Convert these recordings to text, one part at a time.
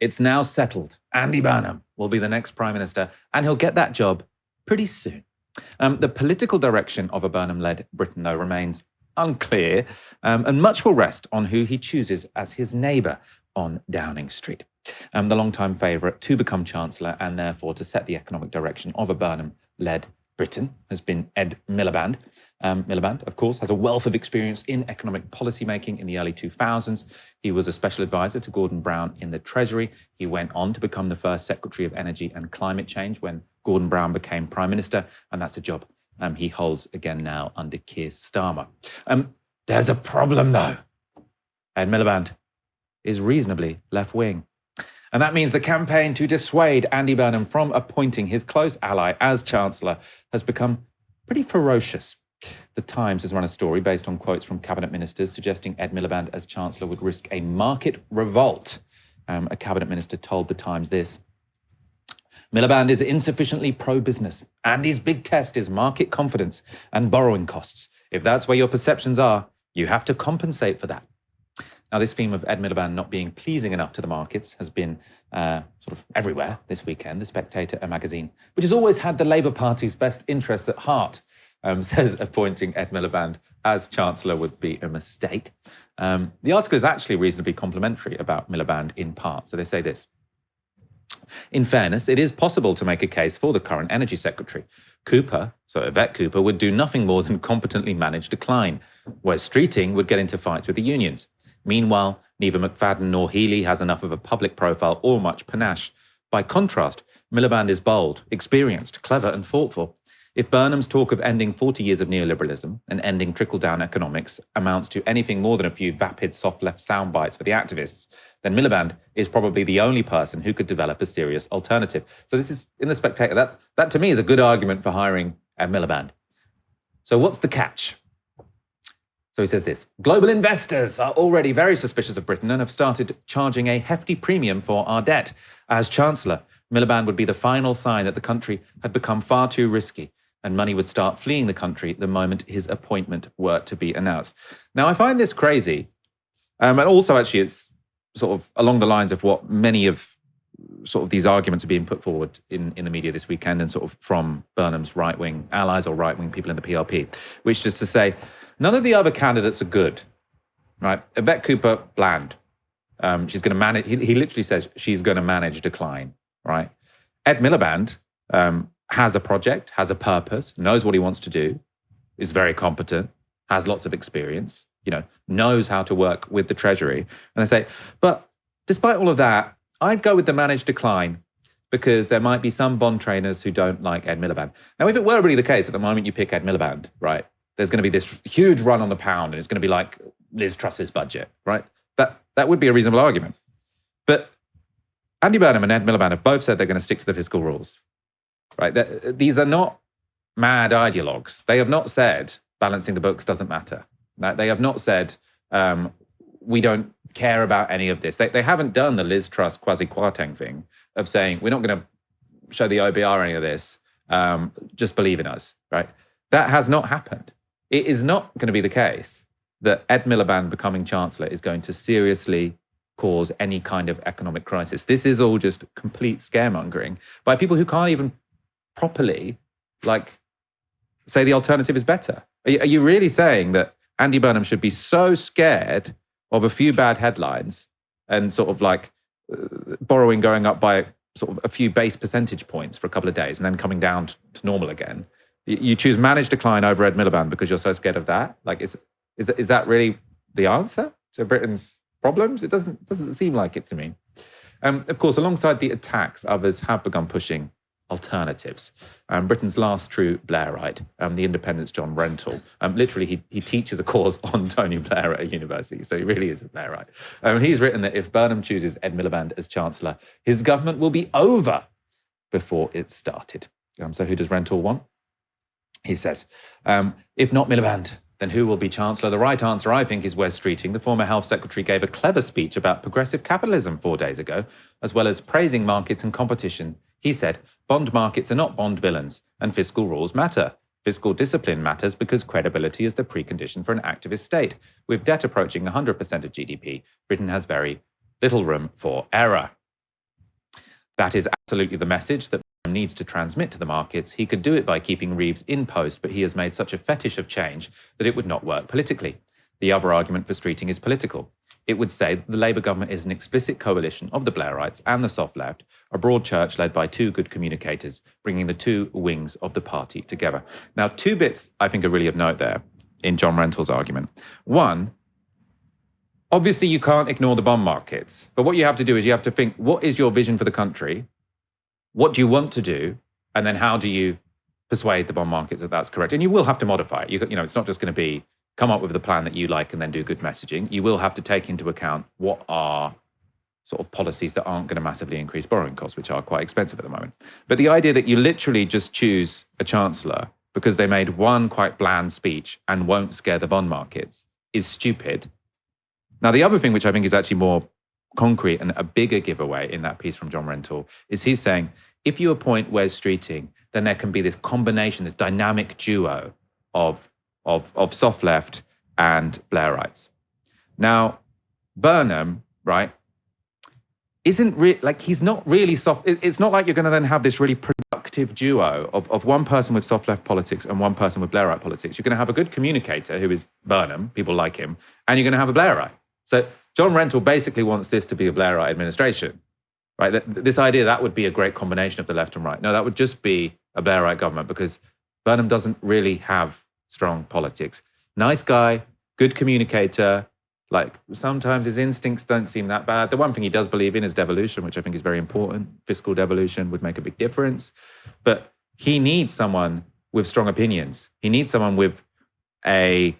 It's now settled. Andy Burnham will be the next Prime Minister, and he'll get that job pretty soon. The political direction of a Burnham-led Britain, though, remains unclear, and much will rest on who he chooses as his neighbour on Downing Street. The long-time favourite to become Chancellor and therefore to set the economic direction of a Burnham-led Britain has been Ed Miliband. Miliband, of course, has a wealth of experience in economic policymaking in the early 2000s. He was a special advisor to Gordon Brown in the Treasury. He went on to become the first Secretary of Energy and Climate Change when Gordon Brown became Prime Minister, and that's a job he holds again now under Keir Starmer. There's a problem, though. Ed Miliband is reasonably left-wing. And that means the campaign to dissuade Andy Burnham from appointing his close ally as Chancellor has become pretty ferocious. The Times has run a story based on quotes from cabinet ministers suggesting Ed Miliband as Chancellor would risk a market revolt. A cabinet minister told the Times this: Miliband is insufficiently pro-business. Andy's big test is market confidence and borrowing costs. If that's where your perceptions are, you have to compensate for that. Now, this theme of Ed Miliband not being pleasing enough to the markets has been sort of everywhere this weekend. The Spectator, a magazine which has always had the Labour Party's best interests at heart, says appointing Ed Miliband as Chancellor would be a mistake. The article is actually reasonably complimentary about Miliband in part. So they say this: in fairness, it is possible to make a case for the current Energy Secretary. Cooper, so Yvette Cooper, would do nothing more than competently manage decline, whereas Streeting would get into fights with the unions. Meanwhile, neither McFadden nor Healey has enough of a public profile or much panache. By contrast, Miliband is bold, experienced, clever and thoughtful. If Burnham's talk of ending 40 years of neoliberalism and ending trickle-down economics amounts to anything more than a few vapid soft-left sound bites for the activists, then Miliband is probably the only person who could develop a serious alternative. So this is, in The Spectator, that to me is a good argument for hiring Ed Miliband. So what's the catch? So he says this: global investors are already very suspicious of Britain and have started charging a hefty premium for our debt. As Chancellor, Miliband would be the final sign that the country had become far too risky, and money would start fleeing the country the moment his appointment were to be announced. Now, I find this crazy, and also actually it's sort of along the lines of what many of sort of these arguments are being put forward in the media this weekend and sort of from Burnham's right-wing allies or right-wing people in the PLP, which is to say, none of the other candidates are good, right? Yvette Cooper, bland. She's going to manage, he literally says she's going to manage decline, right? Ed Miliband has a project, has a purpose, knows what he wants to do, is very competent, has lots of experience, knows how to work with the Treasury. And I say, but despite all of that, I'd go with the managed decline because there might be some bond trainers who don't like Ed Miliband. Now, if it were really the case at the moment you pick Ed Miliband, right, there's going to be this huge run on the pound and it's going to be like Liz Truss's budget, right? That would be a reasonable argument. But Andy Burnham and Ed Miliband have both said they're going to stick to the fiscal rules, right? These are not mad ideologues. They have not said balancing the books doesn't matter. They have not said we don't care about any of this. They haven't done the Liz Truss quasi-Kwarteng thing of saying we're not going to show the OBR any of this, just believe in us, right? That has not happened. It is not going to be the case that Ed Miliband becoming Chancellor is going to seriously cause any kind of economic crisis. This is all just complete scaremongering by people who can't even properly, say the alternative is better. Are you really saying that Andy Burnham should be so scared of a few bad headlines and sort of borrowing going up by sort of a few base percentage points for a couple of days and then coming down to normal again? You choose managed decline over Ed Miliband because you're so scared of that? Is that really the answer to Britain's problems? It doesn't seem like it to me. Of course, alongside the attacks, others have begun pushing alternatives. Britain's last true Blairite, the Independent's John Rentoul, literally he teaches a course on Tony Blair at a university, so he really is a Blairite. He's written that if Burnham chooses Ed Miliband as Chancellor, his government will be over before it started. So who does Rentoul want? He says, if not Miliband, then who will be Chancellor? The right answer, I think, is Wes Streeting. The former Health Secretary gave a clever speech about progressive capitalism 4 days ago, as well as praising markets and competition. He said, bond markets are not bond villains, and fiscal rules matter. Fiscal discipline matters because credibility is the precondition for an activist state. With debt approaching 100% of GDP, Britain has very little room for error. that is absolutely the message that Burnham needs to transmit to the markets, he could do it by keeping Reeves in post, but he has made such a fetish of change that it would not work politically. The other argument for Streeting is political. It would say that the Labour government is an explicit coalition of the Blairites and the soft left, a broad church led by two good communicators, bringing the two wings of the party together. Now, two bits I think are really of note there in John Rentall's argument. One, obviously you can't ignore the bond markets, but what you have to do is you have to think, what is your vision for the country? What do you want to do? And then how do you persuade the bond markets that that's correct? And you will have to modify it. You know, it's not just going to be come up with the plan that you like and then do good messaging. You will have to take into account what are sort of policies that aren't going to massively increase borrowing costs, which are quite expensive at the moment. But the idea that you literally just choose a chancellor because they made one quite bland speech and won't scare the bond markets is stupid. Now, the other thing, which I think is actually more concrete and a bigger giveaway in that piece from John Rentall, is he's saying, if you appoint Wes Streeting, then there can be this combination, this dynamic duo of soft left and Blairites. Now, Burnham, right, he's not really soft. It's not like you're going to then have this really productive duo of one person with soft left politics and one person with Blairite politics. You're going to have a good communicator who is Burnham, people like him, and you're going to have a Blairite. So John Rentall basically wants this to be a Blairite administration, right? This idea that would be a great combination of the left and right. No, that would just be a Blairite government because Burnham doesn't really have strong politics. Nice guy, good communicator, like sometimes his instincts don't seem that bad. The one thing he does believe in is devolution, which I think is very important. Fiscal devolution would make a big difference. But he needs someone with strong opinions. He needs someone with a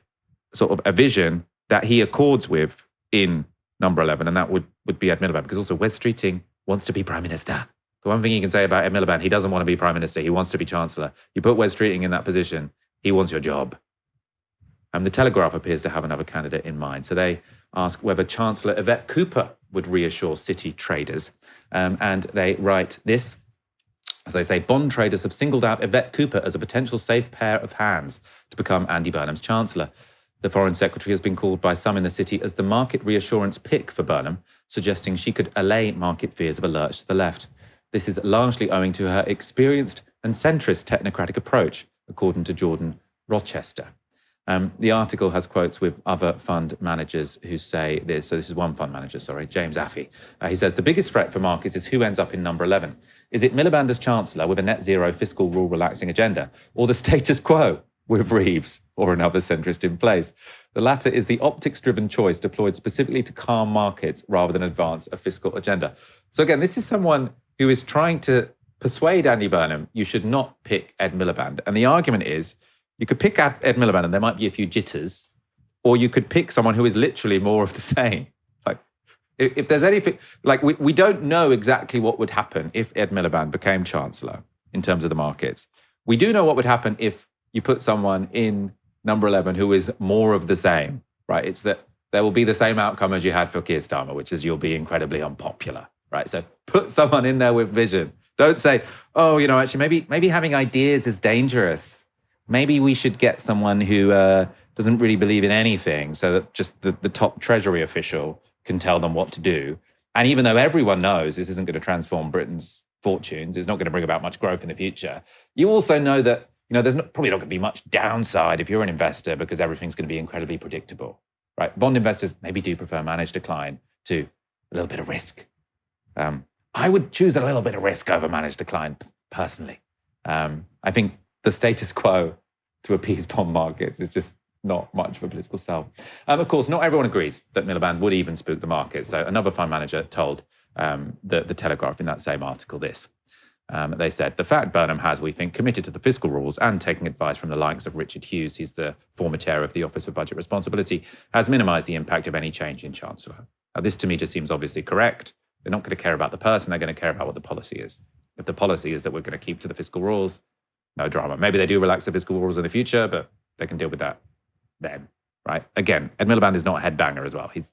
sort of a vision that he accords with in number 11, and that would be Ed Miliband, because also Wes Streeting wants to be Prime Minister. The one thing you can say about Ed Miliband, he doesn't want to be Prime Minister, he wants to be Chancellor. You put Wes Streeting in that position, he wants your job. And the Telegraph appears to have another candidate in mind. So they ask whether Chancellor Yvette Cooper would reassure city traders. And they write this. As they say, bond traders have singled out Yvette Cooper as a potential safe pair of hands to become Andy Burnham's Chancellor. The Foreign Secretary has been called by some in the city as the market reassurance pick for Burnham, suggesting she could allay market fears of a lurch to the left. This is largely owing to her experienced and centrist technocratic approach, according to Jordan Rochester. The article has quotes with other fund managers who say this. So this is one fund manager, James Affey. He says, the biggest threat for markets is who ends up in number 11. Is it Miliband as Chancellor with a net zero fiscal rule relaxing agenda, or the status quo with Reeves or another centrist in place? The latter is the optics-driven choice deployed specifically to calm markets rather than advance a fiscal agenda. So again, this is someone who is trying to persuade Andy Burnham, you should not pick Ed Miliband. And the argument is, you could pick Ed Miliband and there might be a few jitters, or you could pick someone who is literally more of the same. Like, if there's anything, like we don't know exactly what would happen if Ed Miliband became Chancellor in terms of the markets. We do know what would happen if you put someone in number 11 who is more of the same, right? It's that there will be the same outcome as you had for Keir Starmer, which is you'll be incredibly unpopular, right? So put someone in there with vision. Don't say, oh, actually maybe having ideas is dangerous. Maybe we should get someone who doesn't really believe in anything so that just the top Treasury official can tell them what to do. And even though everyone knows this isn't going to transform Britain's fortunes, it's not going to bring about much growth in the future, you also know that there's probably not going to be much downside if you're an investor because everything's going to be incredibly predictable, right? Bond investors maybe do prefer managed decline to a little bit of risk. I would choose a little bit of risk over managed decline personally. I think the status quo to appease bond markets is just not much of a political sell. Of course, not everyone agrees that Miliband would even spook the market. So another fund manager told the Telegraph in that same article this. They said, the fact Burnham has, we think, committed to the fiscal rules and taking advice from the likes of Richard Hughes, he's the former chair of the Office of Budget Responsibility, has minimised the impact of any change in Chancellor. Now, this to me just seems obviously correct. They're not going to care about the person, they're going to care about what the policy is. If the policy is that we're going to keep to the fiscal rules, no drama. Maybe they do relax the fiscal rules in the future, but they can deal with that then, right? Again, Ed Miliband is not a headbanger as well. He's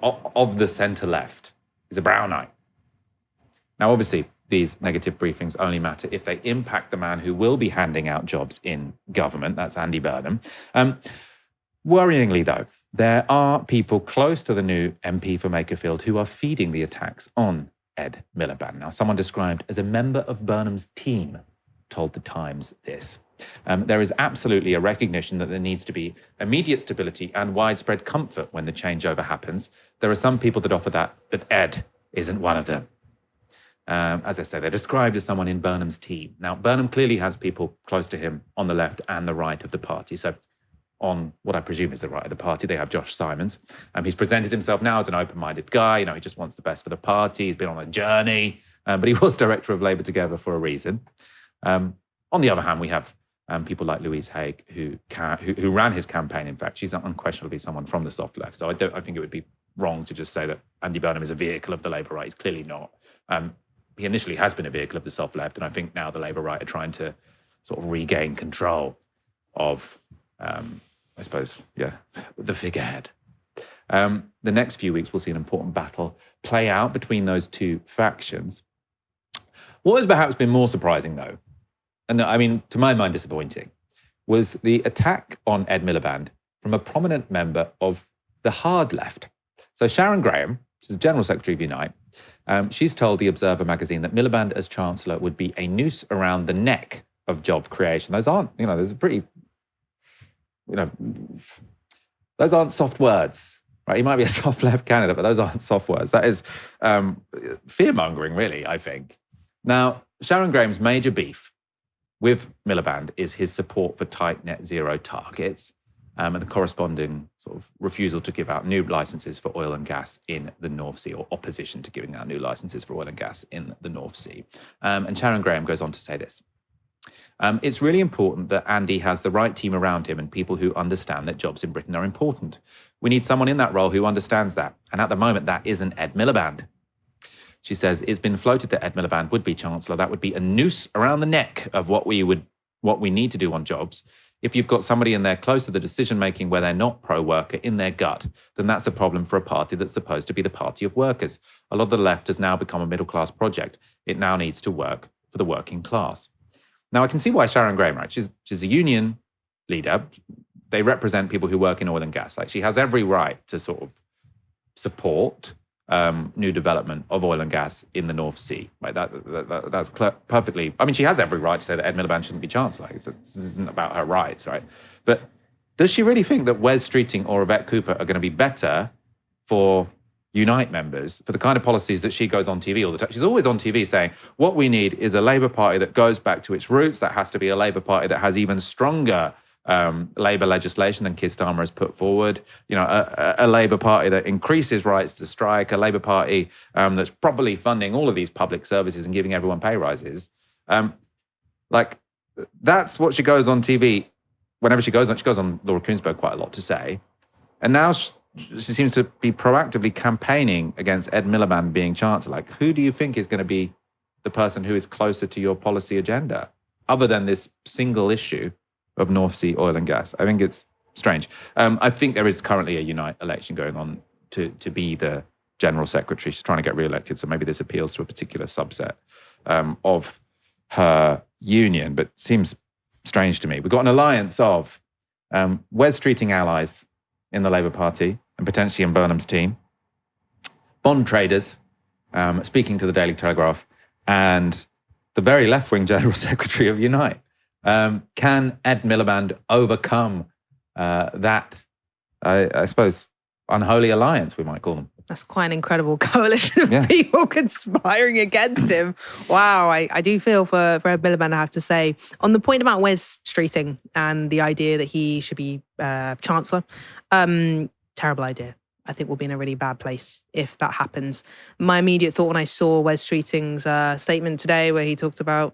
of the centre left. He's a Brownite. Now, obviously, these negative briefings only matter if they impact the man who will be handing out jobs in government. That's Andy Burnham. Worryingly, though, there are people close to the new MP for Makerfield who are feeding the attacks on Ed Miliband. Now, someone described as a member of Burnham's team told The Times this. There is absolutely a recognition that there needs to be immediate stability and widespread comfort when the changeover happens. There are some people that offer that, but Ed isn't one of them. As I say, they're described as someone in Burnham's team. Now, Burnham clearly has people close to him on the left and the right of the party. So on what I presume is the right of the party, they have Josh Simons. He's presented himself now as an open-minded guy. He just wants the best for the party. He's been on a journey, but he was director of Labour Together for a reason. On the other hand, we have people like Louise Haigh, who ran his campaign. In fact, she's unquestionably someone from the soft left. So I think it would be wrong to just say that Andy Burnham is a vehicle of the Labour right. He's clearly not. He initially has been a vehicle of the soft left, and I think now the Labour right are trying to sort of regain control of, I suppose, the figurehead. The next few weeks, we'll see an important battle play out between those two factions. What has perhaps been more surprising, though, and I mean, to my mind, disappointing, was the attack on Ed Miliband from a prominent member of the hard left. So Sharon Graham, she's the General Secretary of Unite, she's told The Observer magazine that Miliband as Chancellor would be a noose around the neck of job creation. Those aren't, there's a pretty, those aren't soft words, right? He might be a soft left candidate, but those aren't soft words. That is fear-mongering, really, I think. Now, Sharon Graham's major beef with Miliband is his support for tight net zero targets and the corresponding sort of refusal to give out new licenses for oil and gas in the North Sea, or opposition to giving out new licenses for oil and gas in the North Sea. And Sharon Graham goes on to say this. It's really important that Andy has the right team around him and people who understand that jobs in Britain are important. We need someone in that role who understands that. And at the moment, that isn't Ed Miliband. She says, it's been floated that Ed Miliband would be Chancellor. That would be a noose around the neck of what we need to do on jobs. If you've got somebody in there close to the decision-making where they're not pro-worker in their gut, then that's a problem for a party that's supposed to be the party of workers. A lot of the left has now become a middle-class project. It now needs to work for the working class. Now, I can see why Sharon Graham, right? She's a union leader. They represent people who work in oil and gas. Like, she has every right to sort of support new development of oil and gas in the North Sea. Right? That's perfectly. I mean, she has every right to say that Ed Miliband shouldn't be Chancellor. This isn't about her rights, right? But does she really think that Wes Streeting or Yvette Cooper are going to be better for Unite members for the kind of policies that she goes on TV all the time? She's always on TV saying, what we need is a Labour Party that goes back to its roots. That has to be a Labour Party that has even stronger Labour legislation than Keir Starmer has put forward. A Labour Party that increases rights to strike, a Labour Party that's properly funding all of these public services and giving everyone pay rises. That's what she goes on TV. Whenever she goes on Laura Kuenssberg quite a lot to say. And now she seems to be proactively campaigning against Ed Miliband being Chancellor. Like, who do you think is going to be the person who is closer to your policy agenda, other than this single issue of North Sea oil and gas? I think it's strange. I think there is currently a Unite election going on to be the General Secretary. She's trying to get re-elected, so maybe this appeals to a particular subset of her union, but seems strange to me. We've got an alliance of Wes Streeting allies in the Labour Party and potentially in Burnham's team, bond traders speaking to the Daily Telegraph, and the very left-wing General Secretary of Unite. Can Ed Miliband overcome that, I suppose, unholy alliance, we might call them? That's quite an incredible coalition of people conspiring against him. Wow, I do feel for Ed Miliband, I have to say. On the point about Wes Streeting and the idea that he should be Chancellor, terrible idea. I think we'll be in a really bad place if that happens. My immediate thought when I saw Wes Streeting's statement today, where he talked about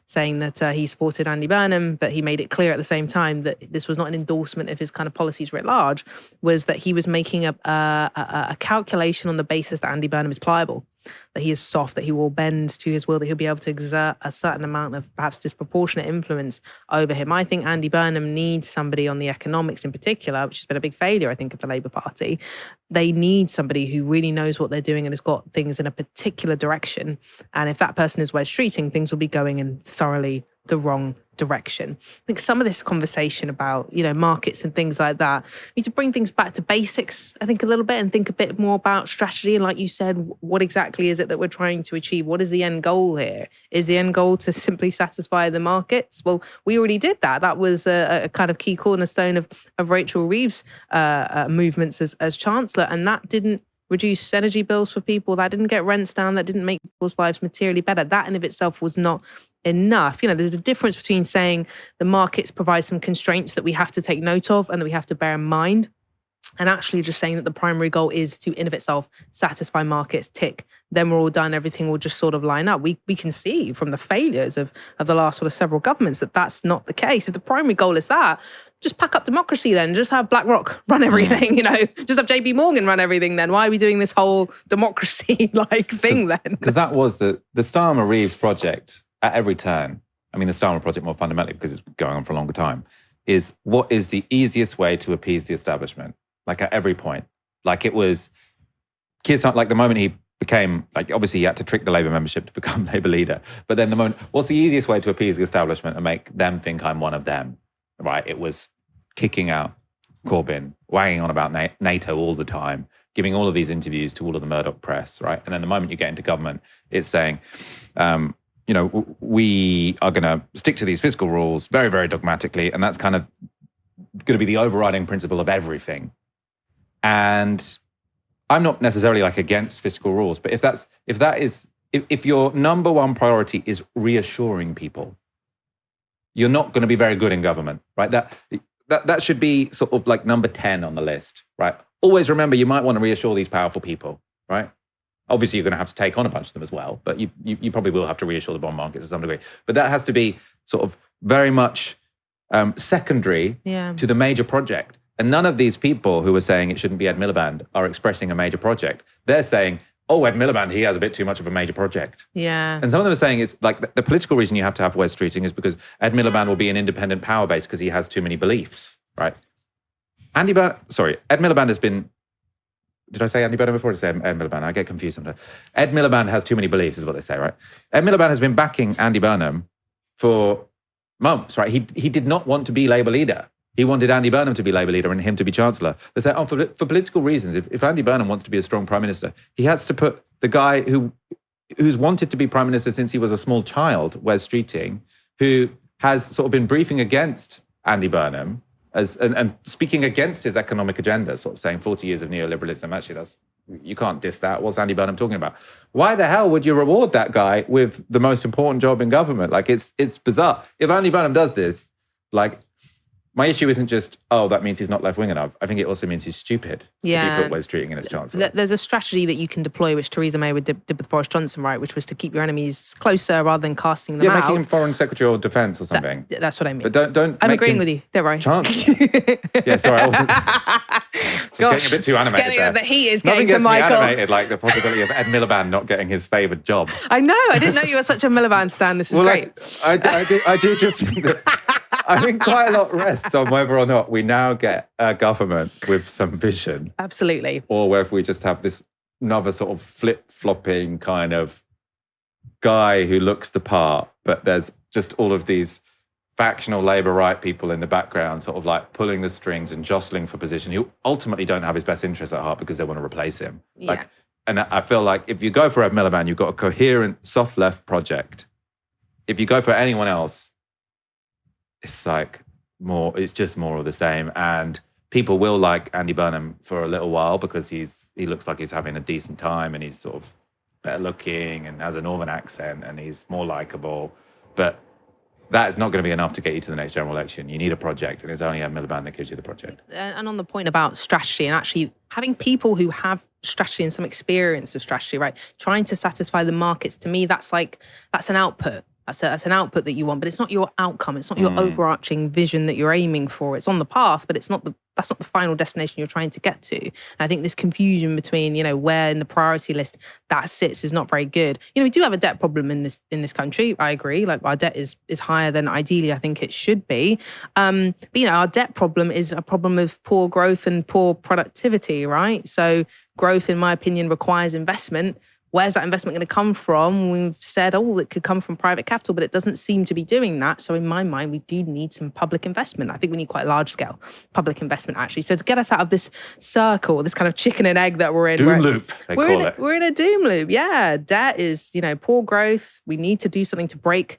saying that he supported Andy Burnham, but he made it clear at the same time that this was not an endorsement of his kind of policies writ large, was that he was making a calculation on the basis that Andy Burnham is pliable, that he is soft, that he will bend to his will, that he'll be able to exert a certain amount of perhaps disproportionate influence over him. I think Andy Burnham needs somebody on the economics in particular, which has been a big failure, I think, of the Labour Party. They need somebody who really knows what they're doing and has got things in a particular direction. And if that person is Wes Streeting, things will be going in thoroughly the wrong direction. I think some of this conversation about, markets and things like that, we need to bring things back to basics, I think, a little bit, and think a bit more about strategy. And like you said, what exactly is it that we're trying to achieve? What is the end goal here? Is the end goal to simply satisfy the markets? Well, we already did that. That was a kind of key cornerstone of Rachel Reeves' movements as Chancellor. And that didn't reduce energy bills for people. That didn't get rents down. That didn't make people's lives materially better. That in of itself was not enough. There's a difference between saying the markets provide some constraints that we have to take note of and that we have to bear in mind, and actually just saying that the primary goal is to, in of itself, satisfy markets, tick, then we're all done, everything will just sort of line up. We can see from the failures of the last sort of several governments that that's not the case. If the primary goal is that, just pack up democracy then. Just have BlackRock run everything, Just have JP Morgan run everything then. Why are we doing this whole democracy-like thing then? Because that was the Starmer-Reeves project at every turn. I mean, the Starmer project more fundamentally, because it's going on for a longer time, is what is the easiest way to appease the establishment? Like at every point. Like it was, Keir Starmer, like the moment he became, like obviously he had to trick the Labour membership to become Labour leader. But then the moment, what's the easiest way to appease the establishment and make them think I'm one of them? Right? It was kicking out Corbyn, wagging on about NATO all the time, giving all of these interviews to all of the Murdoch press, right? And then the moment you get into government, it's saying, we are going to stick to these fiscal rules very, very dogmatically. And that's kind of going to be the overriding principle of everything. And I'm not necessarily like against fiscal rules, but if your number one priority is reassuring people, you're not going to be very good in government, right? That should be sort of like number 10 on the list, right? Always remember, you might want to reassure these powerful people, right? Obviously, you're going to have to take on a bunch of them as well, but you probably will have to reassure the bond market to some degree. But that has to be sort of very much secondary to the major project. And none of these people who are saying it shouldn't be Ed Miliband are expressing a major project. They're saying, oh, Ed Miliband, he has a bit too much of a major project. Yeah. And some of them are saying it's like the political reason you have to have West Streeting is because Ed Miliband will be an independent power base because he has too many beliefs, right? Ed Miliband has been, did I say Andy Burnham before? Or did I say Ed Miliband? I get confused sometimes. Ed Miliband has too many beliefs is what they say, right? Ed Miliband has been backing Andy Burnham for months, right? He did not want to be Labour leader. He wanted Andy Burnham to be Labour leader and him to be Chancellor. They say, for political reasons, if Andy Burnham wants to be a strong Prime Minister, he has to put the guy who's wanted to be Prime Minister since he was a small child, Wes Streeting, who has sort of been briefing against Andy Burnham and speaking against his economic agenda, sort of saying 40 years of neoliberalism. Actually, you can't diss that. What's Andy Burnham talking about? Why the hell would you reward that guy with the most important job in government? Like, it's bizarre. If Andy Burnham does this, like, my issue isn't just, that means he's not left-wing enough. I think it also means he's stupid. Yeah. If he put Wes Streeting in as Chancellor. There's a strategy that you can deploy, which Theresa May did with Boris Johnson, right? Which was to keep your enemies closer rather than casting them out. Making him Foreign Secretary or Defence or something. That's what I mean. But don't. I'm agreeing with you. Don't worry. Chancellor. Yeah, sorry, I wasn't. Getting a bit too animated there. The heat is Nothing getting to gets me Michael. animated like the possibility of Ed Miliband not getting his favoured job. I know. I didn't know you were such a Miliband stan. This is great. I do just think that. I think quite a lot rests on whether or not we now get a government with some vision. Absolutely. Or whether we just have this another sort of flip-flopping kind of guy who looks the part, but there's just all of these factional Labour right people in the background sort of like pulling the strings and jostling for position who ultimately don't have his best interests at heart because they want to replace him. Yeah. And I feel like if you go for Ed Miliband, you've got a coherent soft left project. If you go for anyone else, it's like it's just more of the same. And people will like Andy Burnham for a little while because he looks like he's having a decent time and he's sort of better looking and has a northern accent and he's more likable. But that is not going to be enough to get you to the next general election. You need a project, and it's only Ed Miliband that gives you the project. And on the point about strategy and actually having people who have strategy and some experience of strategy, right? Trying to satisfy the markets, to me, that's an output. That's an output that you want, but it's not your outcome. It's not your overarching vision that you're aiming for. It's on the path, but that's not the final destination you're trying to get to. And I think this confusion between, where in the priority list that sits is not very good. We do have a debt problem in this country. I agree. Like, our debt is higher than ideally I think it should be. But our debt problem is a problem of poor growth and poor productivity, right? So growth, in my opinion, requires investment. Where's that investment going to come from? We've said, it could come from private capital, but it doesn't seem to be doing that. So in my mind, we do need some public investment. I think we need quite large scale public investment, actually. So to get us out of this circle, this kind of chicken and egg that we're in. Doom loop, they call it. We're in a doom loop. Yeah. Debt is, poor growth. We need to do something to break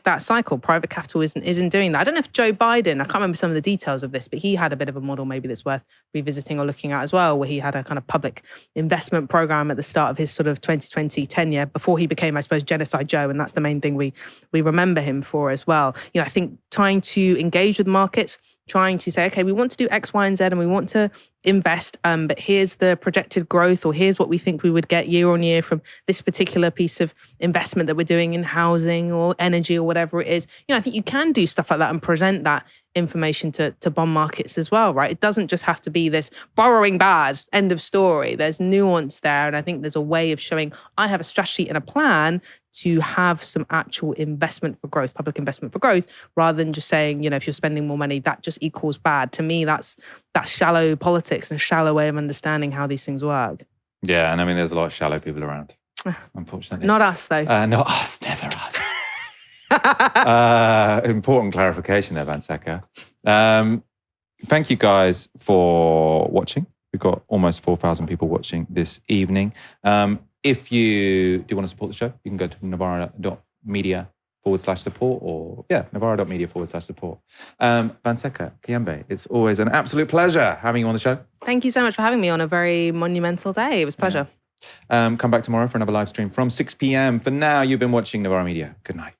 that cycle. Private capital isn't doing that. I don't know if Joe Biden, I can't remember some of the details of this, but he had a bit of a model maybe that's worth revisiting or looking at as well, where he had a kind of public investment program at the start of his sort of 2020 tenure before he became, I suppose, Genocide Joe. And that's the main thing we remember him for as well. I think trying to engage with markets, trying to say, okay, we want to do X, Y, and Z, and we want to invest, but here's the projected growth, or here's what we think we would get year on year from this particular piece of investment that we're doing in housing or energy or whatever it is. I think you can do stuff like that and present that information to bond markets as well, right? It doesn't just have to be this borrowing bad, end of story. There's nuance there. And I think there's a way of showing I have a strategy and a plan to have some actual investment for growth, public investment for growth, rather than just saying, if you're spending more money, that just equals bad. To me, that's shallow politics and a shallow way of understanding how these things work. Yeah, and I mean, there's a lot of shallow people around, unfortunately. Not us, though. Not us, never us. Important clarification there, Vanseka. Thank you guys for watching. We've got almost 4,000 people watching this evening. If you do want to support the show, you can go to novara.media/support or novara.media/support. Vanseka Kayembe, it's always an absolute pleasure having you on the show. Thank you so much for having me on a very monumental day. It was a pleasure. Come back tomorrow for another live stream from 6 p.m. For now, you've been watching Novara Media. Good night.